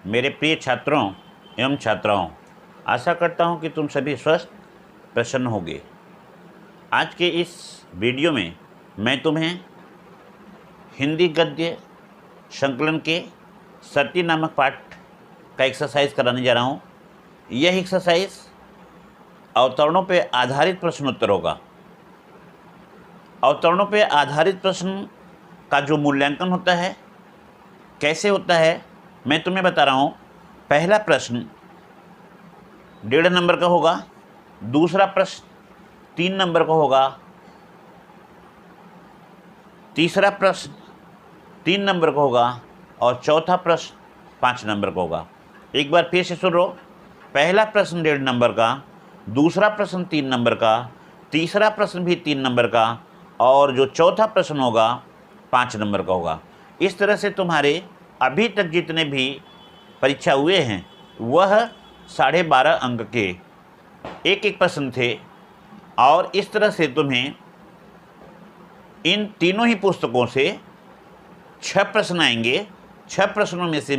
मेरे प्रिय छात्रों एवं छात्राओं, आशा करता हूं कि तुम सभी स्वस्थ प्रसन्न होगे। आज के इस वीडियो में मैं तुम्हें हिंदी गद्य संकलन के सती नामक पाठ का एक्सरसाइज कराने जा रहा हूं। यह एक्सरसाइज अवतरणों पर आधारित प्रश्नोत्तर होगा। अवतरणों पर आधारित प्रश्न का जो मूल्यांकन होता है, कैसे होता है, मैं तुम्हें बता रहा हूँ। पहला प्रश्न 1.5 नंबर का होगा, दूसरा प्रश्न 3 नंबर का होगा, तीसरा प्रश्न 3 नंबर का होगा और चौथा प्रश्न 5 नंबर का होगा। एक बार फिर से सुनो। पहला प्रश्न 1.5 नंबर का, दूसरा प्रश्न 3 नंबर का, तीसरा प्रश्न भी 3 नंबर का और जो चौथा प्रश्न होगा 5 नंबर का होगा। इस तरह से तुम्हारे अभी तक जितने भी परीक्षा हुए हैं वह 12.5 अंक के एक प्रश्न थे और इस तरह से तुम्हें इन तीनों ही पुस्तकों से 6 प्रश्न आएंगे। 6 प्रश्नों में से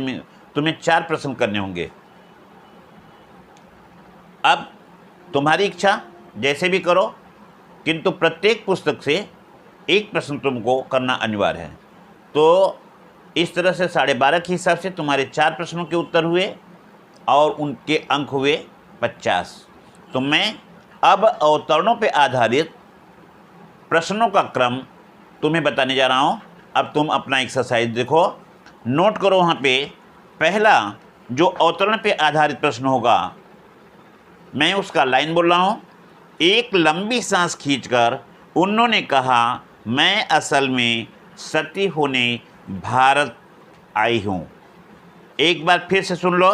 तुम्हें 4 प्रश्न करने होंगे। अब तुम्हारी इच्छा जैसे भी करो, किंतु प्रत्येक पुस्तक से एक प्रश्न तुमको करना अनिवार्य है। तो इस तरह से 12.5 के हिसाब से तुम्हारे 4 प्रश्नों के उत्तर हुए और उनके अंक हुए 50। तो मैं अब अवतरणों पर आधारित प्रश्नों का क्रम तुम्हें बताने जा रहा हूँ। अब तुम अपना एक्सरसाइज देखो, नोट करो। वहाँ पे पहला जो अवतरण पे आधारित प्रश्न होगा, मैं उसका लाइन बोल रहा हूँ। एक लंबी सांस खींचकर उन्होंने कहा, मैं असल में सती होने भारत आई हूँ। एक बार फिर से सुन लो।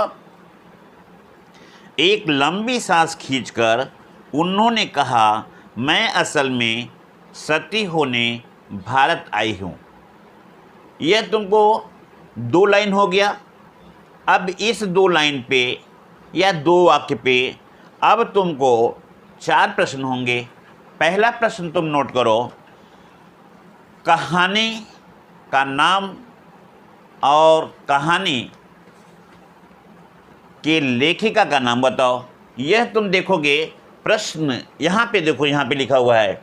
एक लंबी सांस खींचकर उन्होंने कहा, मैं असल में सती होने भारत आई हूँ। यह तुमको 2 लाइन हो गया। अब इस 2 लाइन पे या 2 वाक्य पे अब तुमको 4 प्रश्न होंगे। पहला प्रश्न तुम नोट करो, कहानी का नाम और कहानी के लेखिका का नाम बताओ। यह तुम देखोगे प्रश्न यहाँ पे देखो, यहाँ पे लिखा हुआ है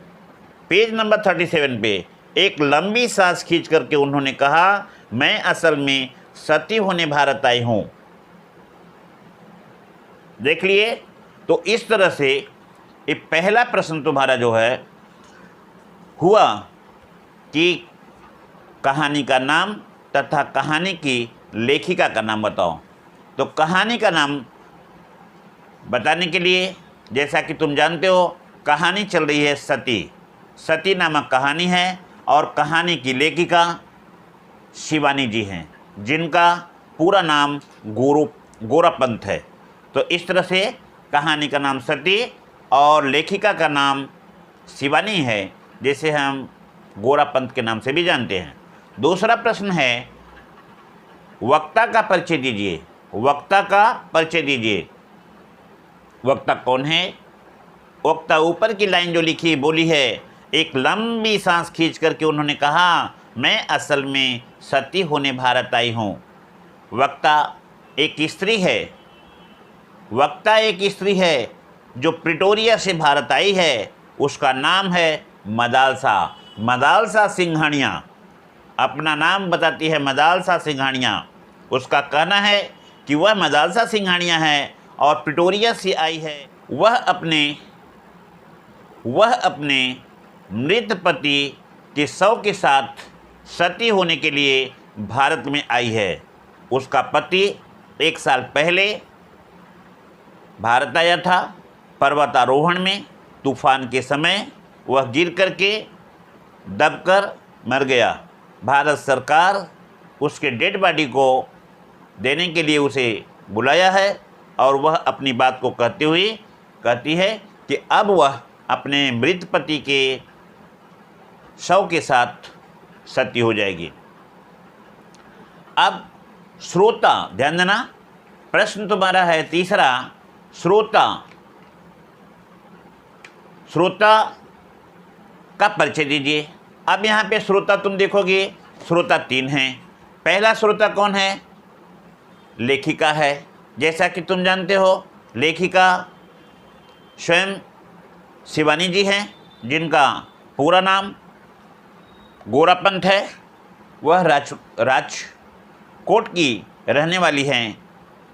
पेज नंबर 37 पे। एक लंबी सांस खींच करके उन्होंने कहा, मैं असल में सती होने भारत आई हूँ। देख लिए। तो इस तरह से ये पहला प्रश्न तुम्हारा जो है हुआ कि कहानी का नाम तथा कहानी की लेखिका का नाम बताओ। तो कहानी का नाम बताने के लिए, जैसा कि तुम जानते हो, कहानी चल रही है सती नामक कहानी है और कहानी की लेखिका शिवानी जी हैं, जिनका पूरा नाम गोरापंत है। तो इस तरह से कहानी का नाम सती और लेखिका का नाम शिवानी है, जैसे हम गोरापंत के नाम से भी जानते हैं। दूसरा प्रश्न है, वक्ता का परिचय दीजिए। वक्ता का परिचय दीजिए। वक्ता कौन है? वक्ता ऊपर की लाइन जो लिखी बोली है, एक लंबी सांस खींच करके उन्होंने कहा, मैं असल में सती होने भारत आई हूँ। वक्ता एक स्त्री है। वक्ता एक स्त्री है जो प्रिटोरिया से भारत आई है। उसका नाम है मदालसा। मदालसा सिंघानिया अपना नाम बताती है, मदालसा सिंघानिया। उसका कहना है कि वह मदालसा सिंघानिया है और प्रिटोरिया से आई है। वह अपने मृत पति के शव के साथ सती होने के लिए भारत में आई है। उसका पति 1 साल पहले भारत आया था पर्वतारोहण में। तूफान के समय वह गिर करके दबकर मर गया। भारत सरकार उसके डेड बॉडी को देने के लिए उसे बुलाया है और वह अपनी बात को कहती है कि अब वह अपने मृत पति के शव के साथ सती हो जाएगी। अब श्रोता, ध्यान देना, प्रश्न तुम्हारा है तीसरा, श्रोता का परिचय दीजिए। अब यहाँ पे श्रोता तुम देखोगे, श्रोता 3 हैं। पहला श्रोता कौन है? लेखिका है। जैसा कि तुम जानते हो, लेखिका स्वयं शिवानी जी हैं, जिनका पूरा नाम गोरापंत है। वह राजकोट की रहने वाली हैं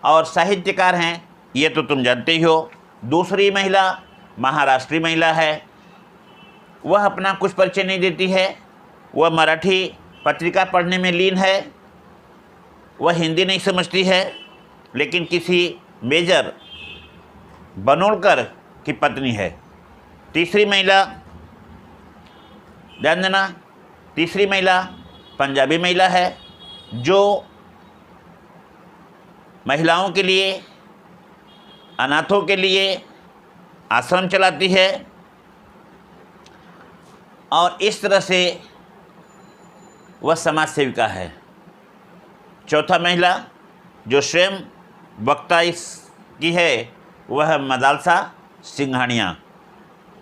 और साहित्यकार हैं, ये तो तुम जानते ही हो। दूसरी महिला महाराष्ट्रीय महिला है। वह अपना कुछ परिचय नहीं देती है। वह मराठी पत्रिका पढ़ने में लीन है। वह हिंदी नहीं समझती है, लेकिन किसी मेजर बनोड़कर की पत्नी है। तीसरी महिला, ध्यान देना, तीसरी महिला पंजाबी महिला है, जो महिलाओं के लिए, अनाथों के लिए आश्रम चलाती है और इस तरह से वह समाज सेविका है। चौथा महिला जो स्वयं वक्ता इसकी है, वह मदालसा सिंघानिया।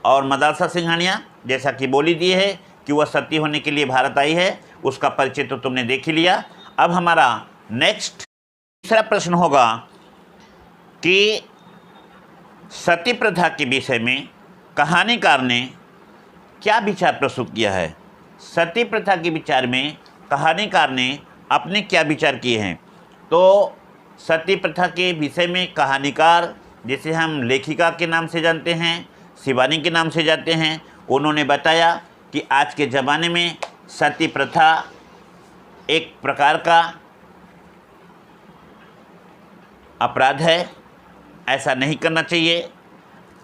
और मदालसा सिंघानिया, जैसा कि बोली दी है कि वह सती होने के लिए भारत आई है, उसका परिचय तो तुमने देख ही लिया। अब हमारा नेक्स्ट तीसरा प्रश्न होगा कि सती प्रथा के विषय में कहानीकार ने क्या विचार प्रस्तुत किया है। सती प्रथा के विचार में कहानीकार ने अपने क्या विचार किए हैं। तो सती प्रथा के विषय में कहानीकार, जिसे हम लेखिका के नाम से जानते हैं, शिवानी के नाम से जानते हैं, उन्होंने बताया कि आज के ज़माने में सती प्रथा एक प्रकार का अपराध है, ऐसा नहीं करना चाहिए।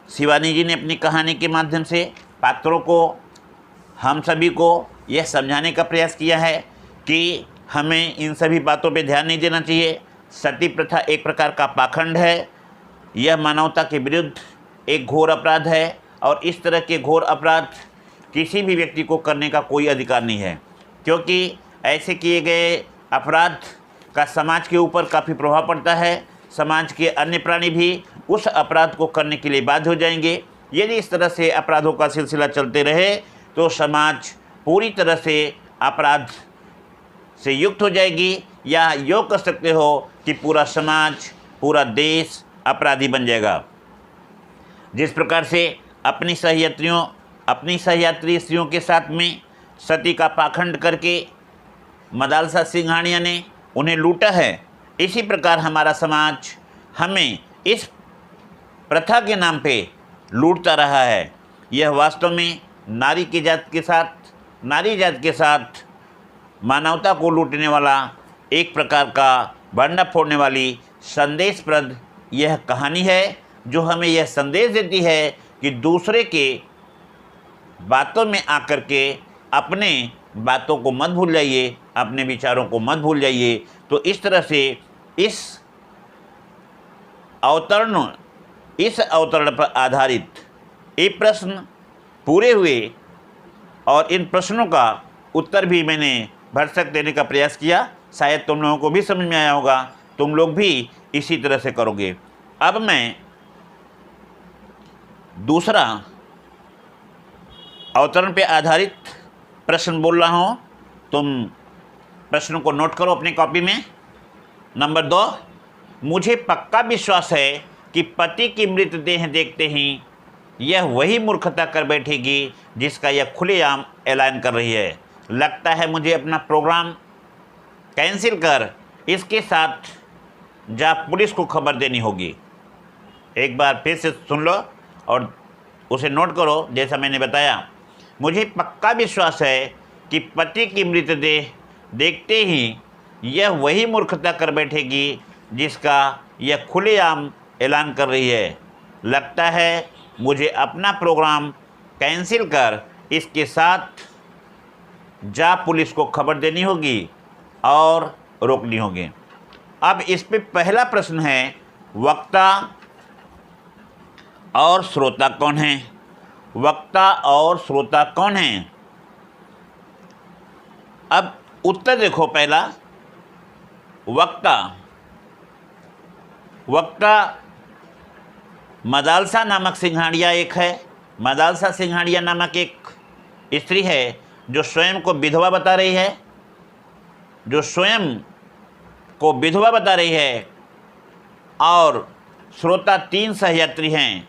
शिवानी जी ने अपनी कहानी के माध्यम से पात्रों को, हम सभी को यह समझाने का प्रयास किया है कि हमें इन सभी बातों पे ध्यान नहीं देना चाहिए। सती प्रथा एक प्रकार का पाखंड है। यह मानवता के विरुद्ध एक घोर अपराध है और इस तरह के घोर अपराध किसी भी व्यक्ति को करने का कोई अधिकार नहीं है, क्योंकि ऐसे किए गए अपराध का समाज के ऊपर काफ़ी प्रभाव पड़ता है। समाज के अन्य प्राणी भी उस अपराध को करने के लिए बाध्य हो जाएंगे। यदि इस तरह से अपराधों का सिलसिला चलते रहे तो समाज पूरी तरह से अपराध से युक्त हो जाएगी, या यूँ कह सकते हो कि पूरा समाज, पूरा देश अपराधी बन जाएगा। जिस प्रकार से अपनी सहयात्री स्त्रियों के साथ में सती का पाखंड करके मदालसा सिंघानिया ने उन्हें लूटा है, इसी प्रकार हमारा समाज हमें इस प्रथा के नाम पे लूटता रहा है। यह वास्तव में नारी जात के साथ मानवता को लूटने वाला एक प्रकार का भांडा फोड़ने वाली संदेशप्रद यह कहानी है, जो हमें यह संदेश देती है कि दूसरे के बातों में आकर के अपने बातों को मत भूल जाइए, अपने विचारों को मत भूल जाइए। तो इस तरह से इस अवतरण पर आधारित ये प्रश्न पूरे हुए और इन प्रश्नों का उत्तर भी मैंने भरसक देने का प्रयास किया। शायद तुम लोगों को भी समझ में आया होगा, तुम लोग भी इसी तरह से करोगे। अब मैं दूसरा अवतरण पे आधारित प्रश्न बोल रहा हूँ, तुम प्रश्नों को नोट करो अपनी कॉपी में। नंबर 2, मुझे पक्का विश्वास है कि पति की मृतदेह देखते ही यह वही मूर्खता कर बैठेगी जिसका यह खुलेआम ऐलान कर रही है। लगता है मुझे अपना प्रोग्राम कैंसिल कर इसके साथ जा पुलिस को खबर देनी होगी। एक बार फिर से सुन लो और उसे नोट करो। जैसा मैंने बताया, मुझे पक्का विश्वास है कि पति की मृतदेह देखते ही यह वही मूर्खता कर बैठेगी जिसका यह खुलेआम ऐलान कर रही है। लगता है मुझे अपना प्रोग्राम कैंसिल कर इसके साथ जा पुलिस को खबर देनी होगी और रोकनी होगी। अब इस पे पहला प्रश्न है, वक्ता और श्रोता कौन है? वक्ता और श्रोता कौन है? अब उत्तर देखो। पहला, वक्ता मदालसा नामक सिंघानिया एक है। मदालसा सिंघानिया नामक एक स्त्री है जो स्वयं को विधवा बता रही है, जो स्वयं को विधवा बता रही है और श्रोता 3 सहयात्री हैं।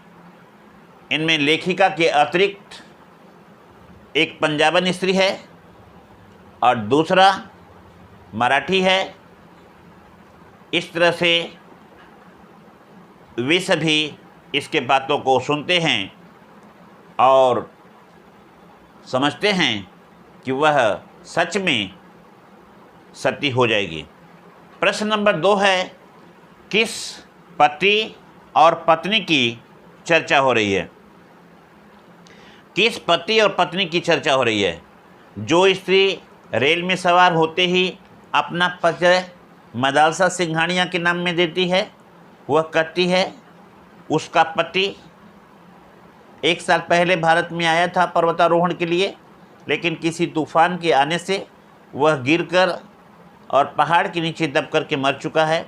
इनमें लेखिका के अतिरिक्त एक पंजाबन स्त्री है और दूसरा मराठी है। इस तरह से वे सभी इसके बातों को सुनते हैं और समझते हैं कि वह सच में सती हो जाएगी। प्रश्न नंबर 2 है, किस पति और पत्नी की चर्चा हो रही है? किस पति और पत्नी की चर्चा हो रही है? जो स्त्री रेल में सवार होते ही अपना परिचय मदालसा सिंघानिया के नाम में देती है, वह कहती है उसका पति 1 साल पहले भारत में आया था पर्वतारोहण के लिए, लेकिन किसी तूफान के आने से वह गिरकर और पहाड़ के नीचे दब करके मर चुका है।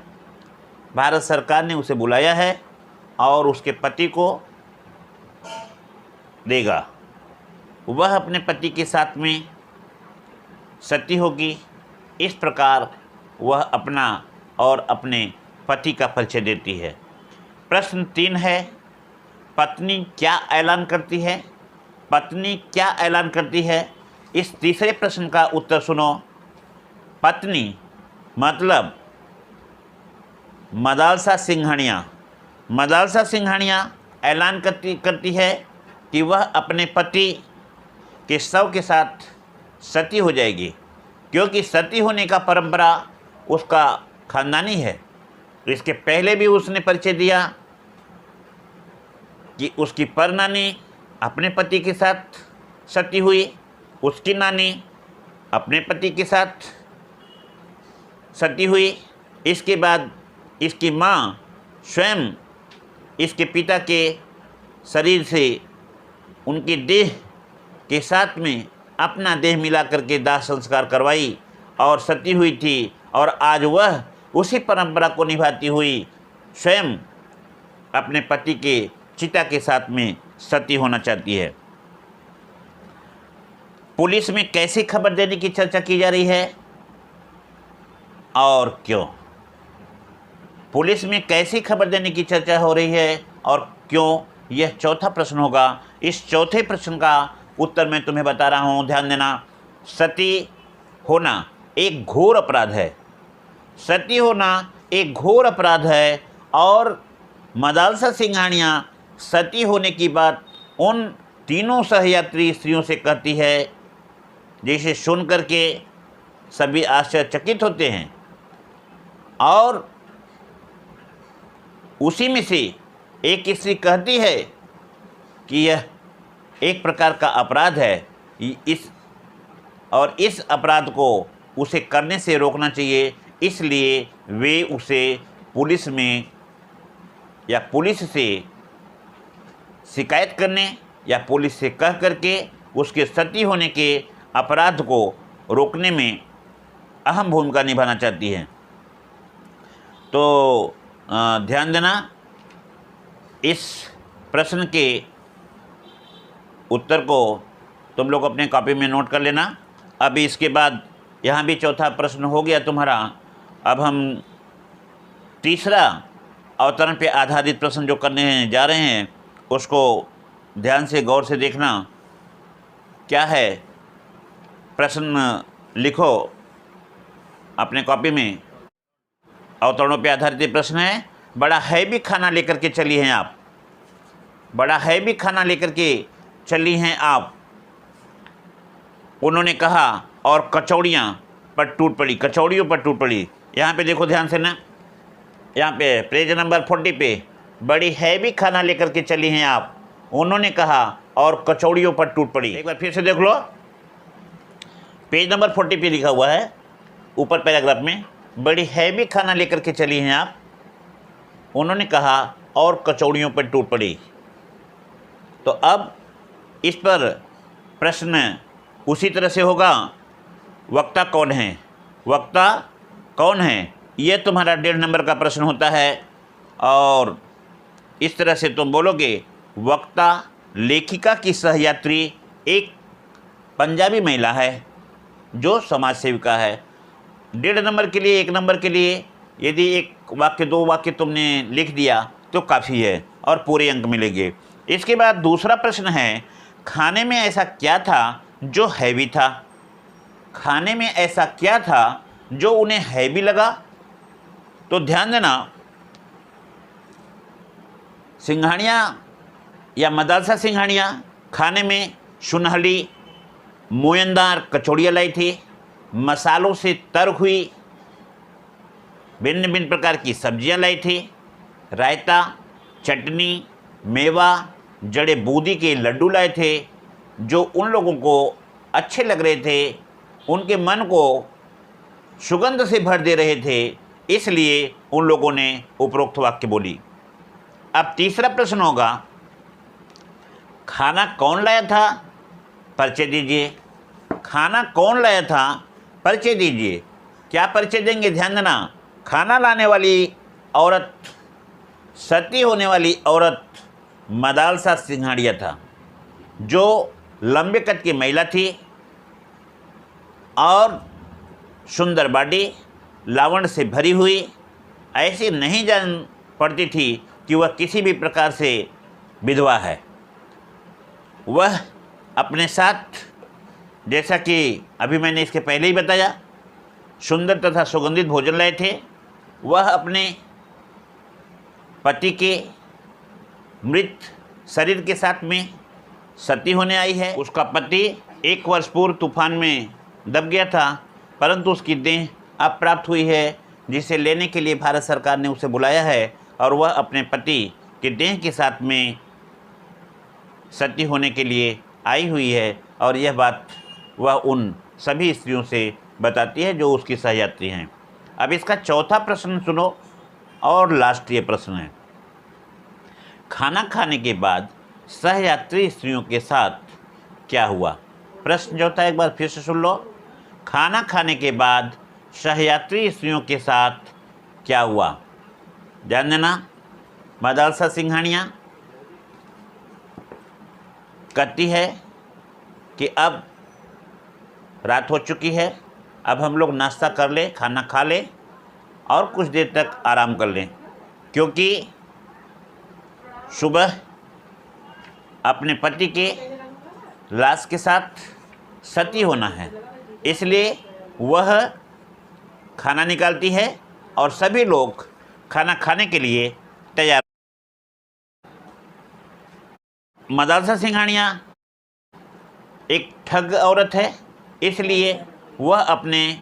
भारत सरकार ने उसे बुलाया है और उसके पति को देगा। वह अपने पति के साथ में सती होगी। इस प्रकार वह अपना और अपने पति का परिचय देती है। प्रश्न 3 है, पत्नी क्या ऐलान करती है? पत्नी क्या ऐलान करती है? इस तीसरे प्रश्न का उत्तर सुनो। पत्नी मतलब मदालसा सिंघानिया। मदालसा सिंघानिया ऐलान करती है कि वह अपने पति के शव के साथ सती हो जाएगी, क्योंकि सती होने का परंपरा उसका खानदानी है। इसके पहले भी उसने परिचय दिया कि उसकी परनानी अपने पति के साथ सती हुई, उसकी नानी अपने पति के साथ सती हुई। इसके बाद इसकी माँ स्वयं इसके पिता के शरीर से उनकी देह के साथ में अपना देह मिला करके दाह संस्कार करवाई और सती हुई थी, और आज वह उसी परंपरा को निभाती हुई स्वयं अपने पति के चिता के साथ में सती होना चाहती है। पुलिस में कैसी खबर देने की चर्चा की जा रही है और क्यों? पुलिस में कैसी खबर देने की चर्चा हो रही है और क्यों, यह चौथा प्रश्न होगा। इस चौथे प्रश्न का उत्तर मैं तुम्हें बता रहा हूँ, ध्यान देना। सती होना एक घोर अपराध है। सती होना एक घोर अपराध है और मदालसा सिंघानिया सती होने की बात उन 3 सहयात्री स्त्रियों से कहती है, जिसे सुन करके सभी आश्चर्यचकित होते हैं। और उसी में से एक स्त्री कहती है कि यह एक प्रकार का अपराध है, इस अपराध को उसे करने से रोकना चाहिए। इसलिए वे उसे पुलिस में या पुलिस से शिकायत करने या पुलिस से कह करके उसके सती होने के अपराध को रोकने में अहम भूमिका निभाना चाहती हैं। तो ध्यान देना, इस प्रश्न के उत्तर को तुम लोग अपने कॉपी में नोट कर लेना। अभी इसके बाद यहाँ भी चौथा प्रश्न हो गया तुम्हारा। अब हम तीसरा अवतरण पे आधारित प्रश्न जो करने जा रहे हैं उसको ध्यान से गौर से देखना। क्या है प्रश्न, लिखो अपने कॉपी में। अवतरणों पे आधारित प्रश्न है, बड़ा हैवी खाना लेकर के चली हैं आप। बड़ा हैवी खाना लेकर के चली हैं आप। उन्होंने कहा और कचौड़ियाँ पर टूट पड़ी, कचौड़ियों पर टूट पड़ी। यहाँ पे देखो ध्यान से ना, यहाँ पे पेज नंबर 40 पे बड़ी हैवी खाना लेकर के चली हैं आप। उन्होंने कहा और कचौड़ियों पर टूट पड़ी। एक बार फिर से देख लो, पेज नंबर 40 पे लिखा हुआ है ऊपर पैराग्राफ में, बड़ी हैवी खाना लेकर के चली हैं आप। उन्होंने कहा और कचौड़ियों पर टूट पड़ी। तो अब इस पर प्रश्न उसी तरह से होगा, वक्ता कौन है? वक्ता कौन है, ये तुम्हारा 1.5 नंबर का प्रश्न होता है। और इस तरह से तुम बोलोगे, वक्ता लेखिका की सहयात्री एक पंजाबी महिला है जो समाज सेविका है। 1.5 नंबर के लिए, 1 नंबर के लिए यदि एक वाक्य 2 वाक्य तुमने लिख दिया तो काफ़ी है और पूरे अंक मिलेंगे। इसके बाद दूसरा प्रश्न है, खाने में ऐसा क्या था जो हैवी था? खाने में ऐसा क्या था जो उन्हें हैवी लगा? तो ध्यान देना, सिंघाड़ियाँ या मदालसा सिंघाड़ियाँ खाने में सुनहली मोयनदार कचौड़ियाँ लाई थी, मसालों से तर हुई भिन्न भिन्न प्रकार की सब्जियां लाई थी, रायता, चटनी, मेवा, जड़े बूंदी के लड्डू लाए थे जो उन लोगों को अच्छे लग रहे थे, उनके मन को सुगंध से भर दे रहे थे, इसलिए उन लोगों ने उपरोक्त वाक्य बोली। अब तीसरा प्रश्न होगा, खाना कौन लाया था? परिचय दीजिए। खाना कौन लाया था? परिचय दीजिए। क्या परिचय देंगे? ध्यान देना, खाना लाने वाली औरत, सती होने वाली औरत मदालसा सिंघाड़िया था, जो लंबे कद की महिला थी और सुंदर बॉडी, लावण्य से भरी हुई, ऐसी नहीं जान पड़ती थी कि वह किसी भी प्रकार से विधवा है। वह अपने साथ, जैसा कि अभी मैंने इसके पहले ही बताया, सुंदर तथा सुगंधित भोजन लाए थे। वह अपने पति के मृत शरीर के साथ में सती होने आई है। उसका पति 1 वर्ष पूर्व तूफान में दब गया था, परंतु उसकी देह अब प्राप्त हुई है, जिसे लेने के लिए भारत सरकार ने उसे बुलाया है और वह अपने पति के देह के साथ में सती होने के लिए आई हुई है। और यह बात वह उन सभी स्त्रियों से बताती है जो उसकी सहयात्री हैं। अब इसका चौथा प्रश्न सुनो और लास्ट ये प्रश्न है, खाना खाने के बाद सहयात्री स्त्रियों के साथ क्या हुआ? प्रश्न चौथा एक बार फिर से सुन लो, खाना खाने के बाद सहयात्री स्त्रियों के साथ क्या हुआ? ध्यान देना, मदालसा सिंघाड़ियाँ कहती है कि अब रात हो चुकी है, अब हम लोग नाश्ता कर लें, खाना खा लें और कुछ देर तक आराम कर लें, क्योंकि सुबह अपने पति के लाश के साथ सती होना है। इसलिए वह खाना निकालती है और सभी लोग खाना खाने के लिए तैयार। मदालसा सिंघाड़ियाँ एक ठग औरत है, इसलिए वह अपने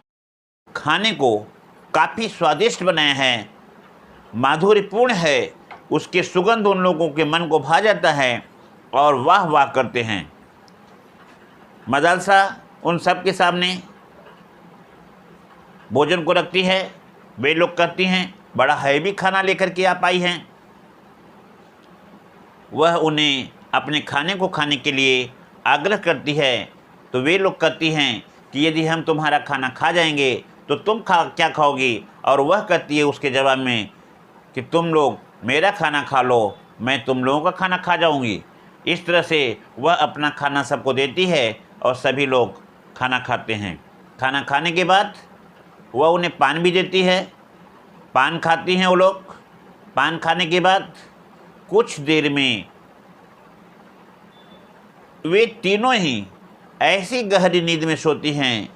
खाने को काफ़ी स्वादिष्ट बनाया है, माधुर्यपूर्ण है, उसके सुगंध उन लोगों के मन को भा जाता है और वाह वाह करते हैं। मदालसा उन सब के सामने भोजन को रखती है। वे लोग कहती हैं, बड़ा हैवी खाना लेकर के आप आई हैं। वह उन्हें अपने खाने को खाने के लिए आग्रह करती है, तो वे लोग कहती हैं कि यदि हम तुम्हारा खाना खा जाएंगे तो तुम क्या खाओगी? और वह कहती है उसके जवाब में कि तुम लोग मेरा खाना खा लो, मैं तुम लोगों का खाना खा जाऊंगी। इस तरह से वह अपना खाना सबको देती है और सभी लोग खाना खाते हैं। खाना खाने के बाद वह उन्हें पान भी देती है, पान खाती हैं वो लोग। पान खाने के बाद कुछ देर में वे तीनों ही ऐसी गहरी नींद में सोती हैं,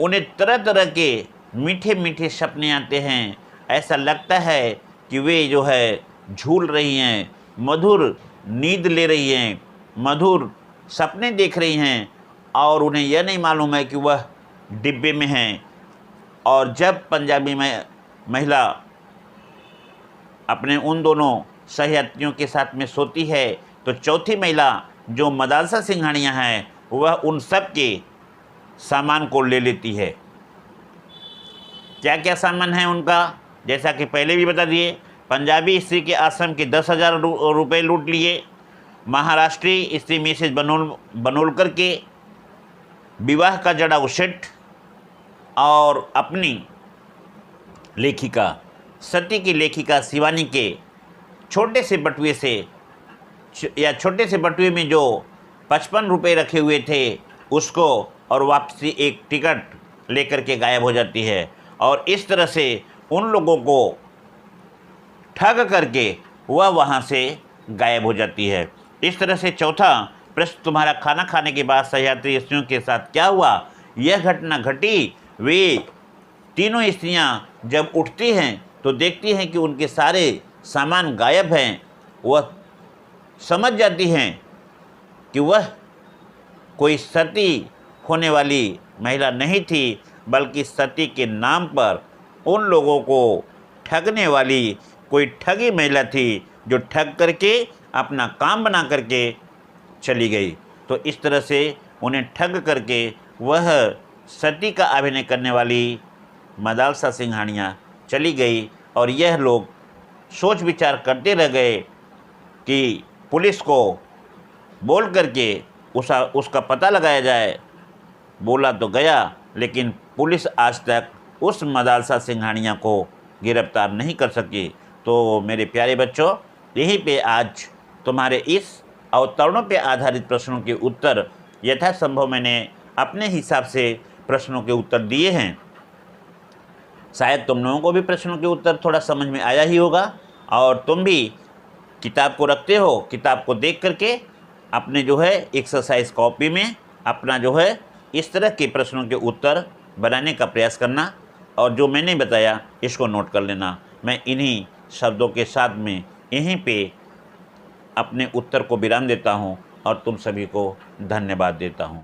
उन्हें तरह तरह के मीठे मीठे सपने आते हैं। ऐसा लगता है कि वे जो है झूल रही हैं, मधुर नींद ले रही हैं, मधुर सपने देख रही हैं और उन्हें यह नहीं मालूम है कि वह डिब्बे में हैं। और जब पंजाबी महिला अपने उन दोनों सहयात्रियों के साथ में सोती है, तो चौथी महिला जो मदालसा सिंघाड़ियाँ हैं, वह उन सब के सामान को ले लेती है। क्या क्या सामान है उनका? जैसा कि पहले भी बता दिए, पंजाबी स्त्री के आश्रम के 10,000 रुपये लूट लिए, महाराष्ट्रीय स्त्री मिसेज बनोलकर के विवाह का जड़ा सेट और अपनी लेखिका सती की लेखिका शिवानी के छोटे से बटुए से या छोटे से बटुए में जो 55 रुपये रखे हुए थे उसको, और वापसी एक टिकट लेकर के गायब हो जाती है। और इस तरह से उन लोगों को ठग करके वह वहाँ से गायब हो जाती है। इस तरह से चौथा प्रश्न तुम्हारा, खाना खाने के बाद सहयात्री स्त्रियों के साथ क्या हुआ? यह घटना घटी। वे तीनों स्त्रियां जब उठती हैं तो देखती हैं कि उनके सारे सामान गायब हैं। वह समझ जाती हैं कि वह कोई सती होने वाली महिला नहीं थी, बल्कि सती के नाम पर उन लोगों को ठगने वाली कोई ठगी महिला थी, जो ठग करके अपना काम बना करके चली गई। तो इस तरह से उन्हें ठग करके वह सती का अभिनय करने वाली मदालसा सिंघानिया चली गई। और यह लोग सोच विचार करते रह गए कि पुलिस को बोल करके उसका पता लगाया जाए। बोला तो गया, लेकिन पुलिस आज तक उस मदालसा सिंघानिया को गिरफ्तार नहीं कर सकी। तो मेरे प्यारे बच्चों, यहीं पे आज तुम्हारे इस अवतरणों पे आधारित प्रश्नों के उत्तर यथासंभव मैंने अपने हिसाब से प्रश्नों के उत्तर दिए हैं। शायद तुम लोगों को भी प्रश्नों के उत्तर थोड़ा समझ में आया ही होगा, और तुम भी किताब को रखते हो, किताब को देख करके अपने जो है एक्सरसाइज कॉपी में अपना जो है इस तरह के प्रश्नों के उत्तर बनाने का प्रयास करना, और जो मैंने बताया इसको नोट कर लेना। मैं इन्हीं शब्दों के साथ में यहीं पे अपने उत्तर को विराम देता हूँ और तुम सभी को धन्यवाद देता हूँ।